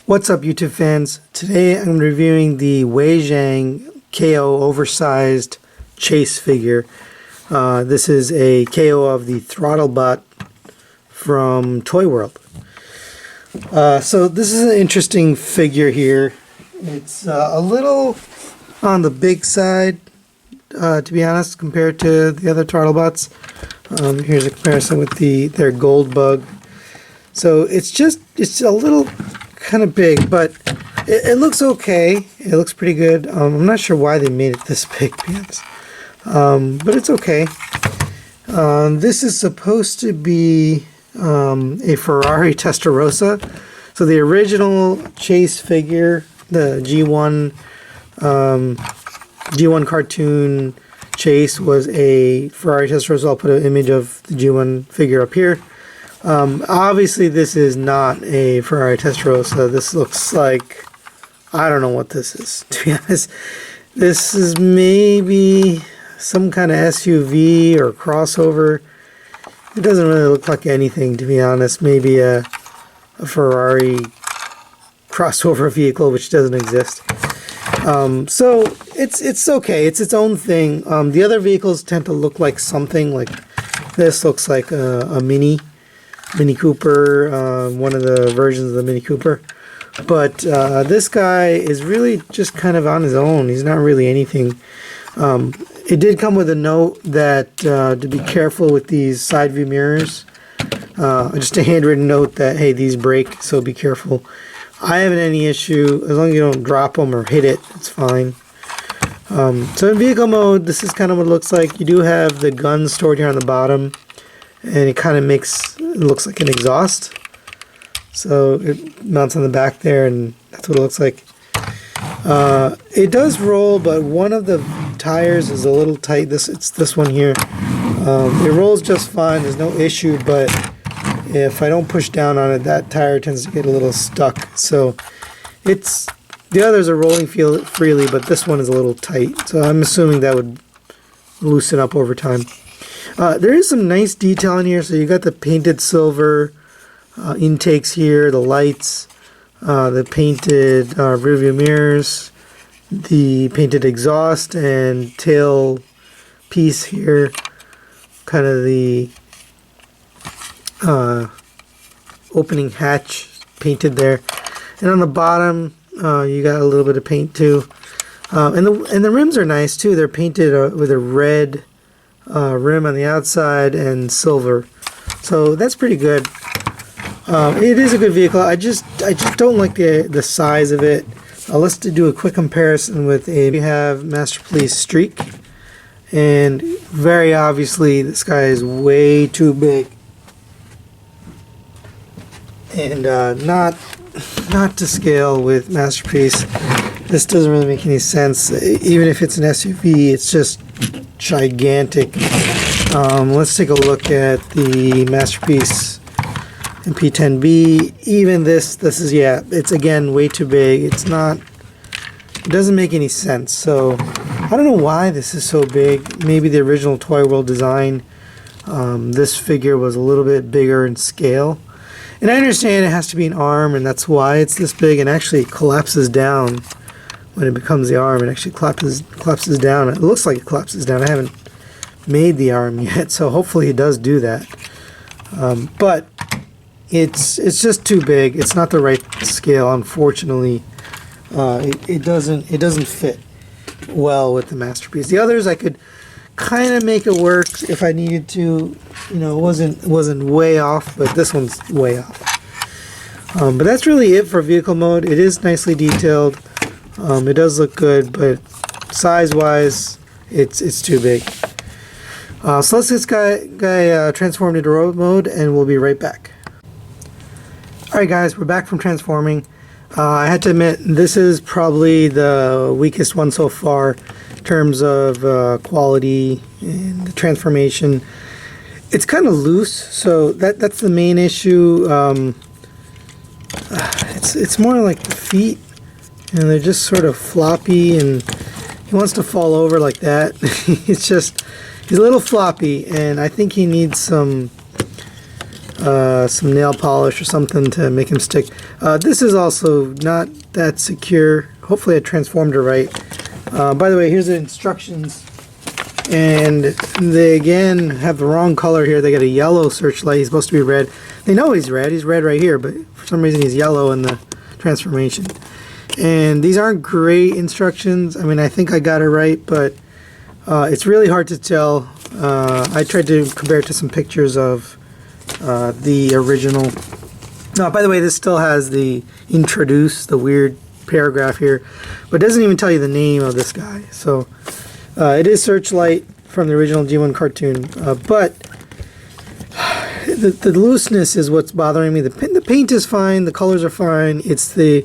What's up, YouTube fans? Today I'm reviewing the Weijiang KO oversized chase figure. This is a KO of the Throttlebot from Toyworld. So this is an interesting figure here. It's a little on the big side, to be honest, compared to the other Throttlebots. Here's a comparison with their gold bug. So it's a little kind of big, but it looks okay. It looks pretty good. I'm not sure why they made it this big, to be honest. But it's okay. This is supposed to be a Ferrari Testarossa. So the original chase figure, the G1 cartoon chase, was a Ferrari Testarossa. I'll put an image of the G1 figure up here. Obviously this is not a Ferrari Testarossa. This looks like, I don't know what this is, to be honest. This is maybe some kind of SUV or crossover. It doesn't really look like anything, to be honest. Maybe a Ferrari crossover vehicle, which doesn't exist. So it's okay. It's its own thing. The other vehicles tend to look like something. Like this looks like a Mini Cooper, one of the versions of the Mini Cooper. But this guy is really just kind of on his own. He's not really anything. It did come with a note that to be careful with these side view mirrors. Just a handwritten note that, hey, these break, so be careful. I haven't any issue. As long as you don't drop them or hit it, it's fine. So in vehicle mode, this is kind of what it looks like. You do have the gun stored here on the bottom, and it kind of looks like an exhaust. So it mounts on the back there, and that's what it looks like. It does roll, but one of the tires is a little tight. It's this one here. It rolls just fine. There's no issue, but if I don't push down on it, that tire tends to get a little stuck. So the others are rolling freely, but this one is a little tight. So I'm assuming that would loosen up over time. There is some nice detail in here. So you got the painted silver intakes here, the lights, the painted rear view mirrors, the painted exhaust and tail piece here, kind of the opening hatch painted there, and on the bottom you got a little bit of paint too, and the rims are nice too. They're painted with a red rim on the outside and silver, so that's pretty good. It is a good vehicle. I just don't like the size of it. Let's do a quick comparison with we have Master Police Streak, and very obviously this guy is way too big, and not to scale with Masterpiece. This doesn't really make any sense. Even if it's an SUV, it's just gigantic. Let's take a look at the Masterpiece and P10B. Even this is, yeah, it's again way too big. It doesn't make any sense. So I don't know why this is so big. Maybe the original Toyworld design, this figure was a little bit bigger in scale. And I understand it has to be an arm, and that's why it's this big, and actually it collapses down when it becomes the arm. It actually collapses down. It looks like it collapses down. I haven't made the arm yet, so hopefully it does do that. But it's just too big. It's not the right scale, unfortunately. It doesn't fit well with the Masterpiece. The others I could kind of make it work if I needed to. You know, it wasn't way off, but this one's way off. But that's really it for vehicle mode. It is nicely detailed. It does look good, but size-wise, it's too big. So let's get this guy transformed into robot mode, and we'll be right back. Alright guys, we're back from transforming. I had to admit, this is probably the weakest one so far in terms of quality and the transformation. It's kind of loose, so that's the main issue. It's more like the feet, and they're just sort of floppy, and he wants to fall over like that. He's a little floppy, and I think he needs some some nail polish or something to make him stick. This is also not that secure. Hopefully I transformed it right. By the way, here's the instructions, and they again have the wrong color here. They got a yellow searchlight. He's supposed to be red. They know he's red. He's red right here, but for some reason he's yellow in the transformation. And these aren't great instructions. I mean, I think I got it right, but it's really hard to tell. I tried to compare it to some pictures of the original. No, by the way, this still has the introduce, the weird paragraph here, but it doesn't even tell you the name of this guy. So it is Searchlight from the original G1 cartoon, but the looseness is what's bothering me. The paint is fine, the colors are fine. It's the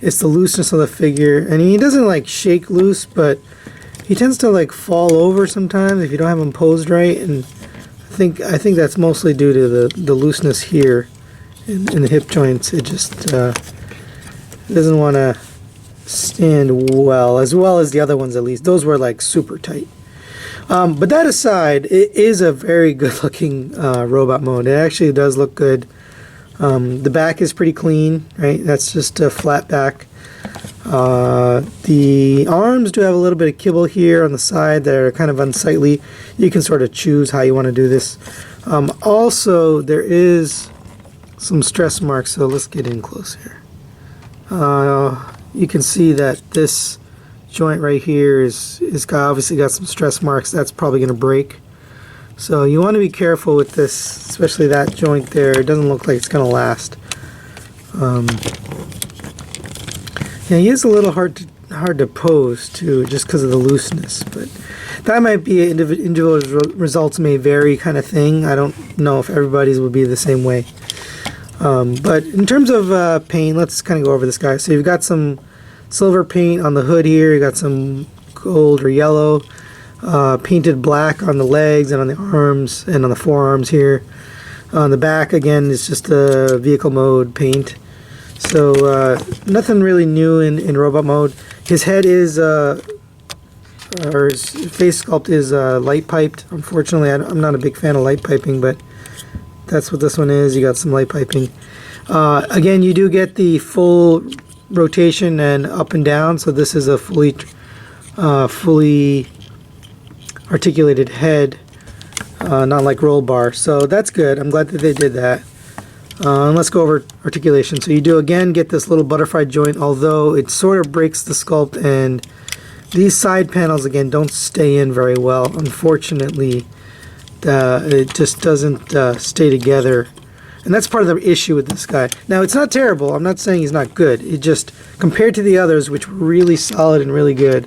looseness of the figure, and he doesn't like shake loose, but he tends to like fall over sometimes if you don't have him posed right, and I think that's mostly due to the looseness here in the hip joints. It just doesn't want to stand well as the other ones, at least. Those were like super tight. But that aside, it is a very good looking robot mode. It actually does look good. The back is pretty clean, right? That's just a flat back. The arms do have a little bit of kibble here on the side that are kind of unsightly. You can sort of choose how you want to do this. Also, there is some stress marks, so let's get in close here. You can see that this joint right here is obviously got some stress marks. That's probably going to break. So you want to be careful with this, especially that joint there. It doesn't look like it's going to last. Yeah, he is a little hard to pose too, just because of the looseness. But that might be an individual results may vary kind of thing. I don't know if everybody's will be the same way. But in terms of paint, let's kind of go over this guy. So you've got some silver paint on the hood here. You got some gold or yellow, painted black on the legs and on the arms and on the forearms here. On the back, again, it's just a vehicle mode paint. So nothing really new in robot mode. His head is, or his face sculpt is light piped. Unfortunately, I'm not a big fan of light piping, but that's what this one is. You got some light piping. Again, you do get the full rotation and up and down. So this is a fully articulated head, not like roll bar. So that's good. I'm glad that they did that. And let's go over articulation. So you do again get this little butterfly joint, although it sort of breaks the sculpt, and these side panels again don't stay in very well. Unfortunately, it just doesn't stay together, and that's part of the issue with this guy. Now, it's not terrible. I'm not saying he's not good. It just, compared to the others, which were really solid and really good,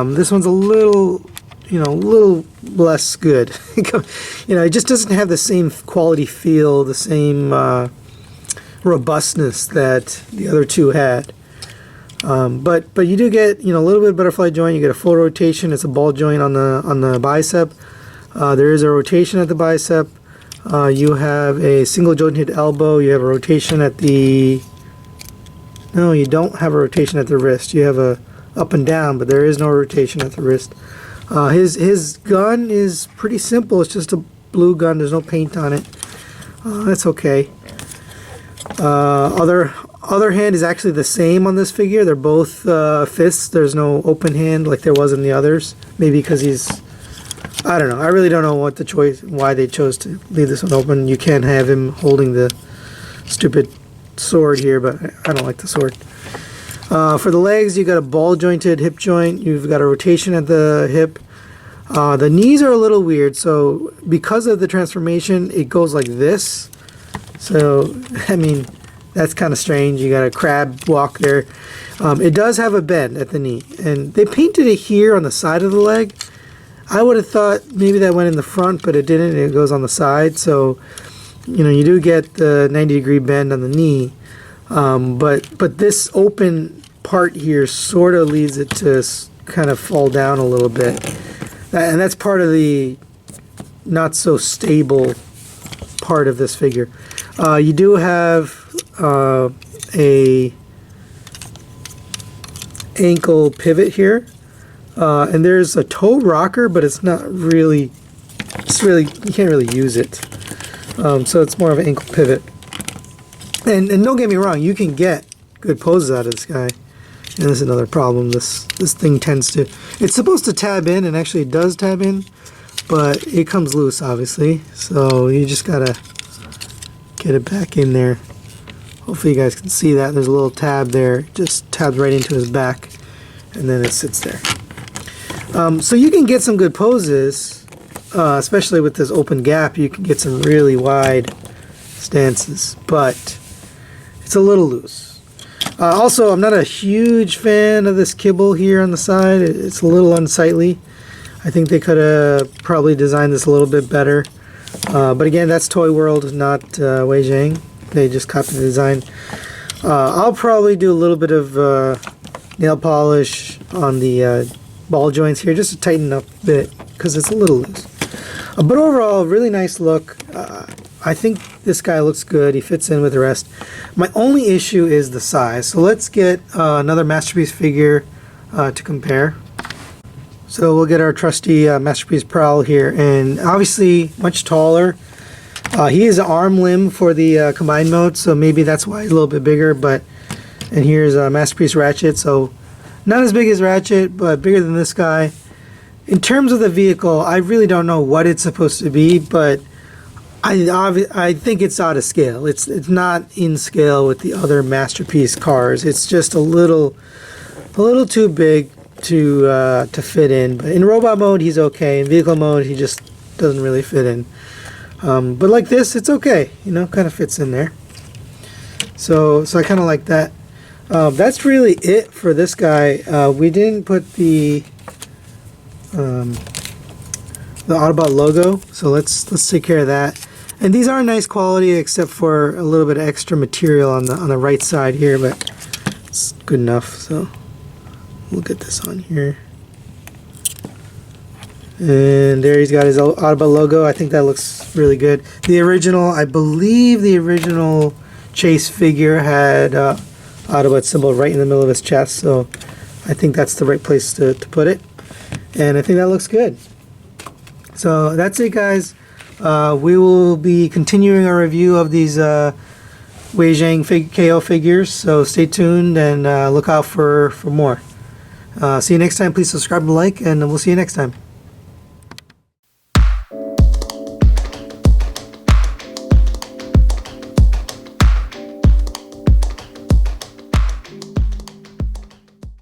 this one's a little less good. It just doesn't have the same quality feel, the same robustness that the other two had. But you do get a little bit of butterfly joint. You get a full rotation. It's a ball joint on the bicep. There is a rotation at the bicep. You have a single jointed elbow. You have a rotation at the. No, you don't have a rotation at the wrist. You have a up and down, but there is no rotation at the wrist. His gun is pretty simple. It's just a blue gun. There's no paint on it. That's okay. Other hand is actually the same on this figure. They're both fists. There's no open hand like there was in the others. Maybe because he's, I don't know. I really don't know why they chose to leave this one open. You can't have him holding the stupid sword here, but I don't like the sword. For the legs, you got a ball jointed hip joint. You've got a rotation at the hip. The knees are a little weird. So because of the transformation, it goes like this. So, I mean, that's kind of strange. You got a crab walk there. It does have a bend at the knee. And they painted it here on the side of the leg. I would have thought maybe that went in the front, but it didn't. It goes on the side. So, you do get the 90-degree bend on the knee. But this open part here sort of leads it to kind of fall down a little bit, and that's part of the not so stable part of this figure. You do have a ankle pivot here, and there's a toe rocker, but it's not really. You can't really use it. So it's more of an ankle pivot. And don't get me wrong, you can get good poses out of this guy. And this is another problem. This thing tends to... It's supposed to tab in, and actually it does tab in, but it comes loose, obviously. So you just gotta get it back in there. Hopefully you guys can see that. There's a little tab there. It just tabs right into his back, and then it sits there. So you can get some good poses, especially with this open gap. You can get some really wide stances, but it's a little loose. Also, I'm not a huge fan of this kibble here on the side. It's a little unsightly. I think they could have probably designed this a little bit better. But again, that's Toyworld, not Weijiang. They just copied the design. I'll probably do a little bit of nail polish on the ball joints here just to tighten up a bit because it's a little loose. But overall, really nice look. I think this guy looks good. He fits in with the rest. My only issue is the size. So let's get another Masterpiece figure to compare. So we'll get our trusty Masterpiece Prowl here, and obviously much taller. He is an arm limb for the combined mode, so maybe that's why he's a little bit bigger. And here's a Masterpiece Ratchet, so not as big as Ratchet, but bigger than this guy. In terms of the vehicle, I really don't know what it's supposed to be, but I think it's out of scale. It's not in scale with the other Masterpiece cars. It's just a little too big to fit in. But in robot mode, he's okay. In vehicle mode, he just doesn't really fit in. But like this, it's okay. You know, kind of fits in there. So I kind of like that. That's really it for this guy. We didn't put the Autobot logo, so let's take care of that. And these are nice quality, except for a little bit of extra material on the right side here, but it's good enough. So we'll get this on here. And there he's got his Autobot logo. I think that looks really good. The original, I believe the original Chase figure had Autobot symbol right in the middle of his chest, so I think that's the right place to put it. And I think that looks good. So that's it, guys. We will be continuing our review of these Weijiang KO figures, so stay tuned and look out for more. See you next time. Please subscribe and like, and we'll see you next time.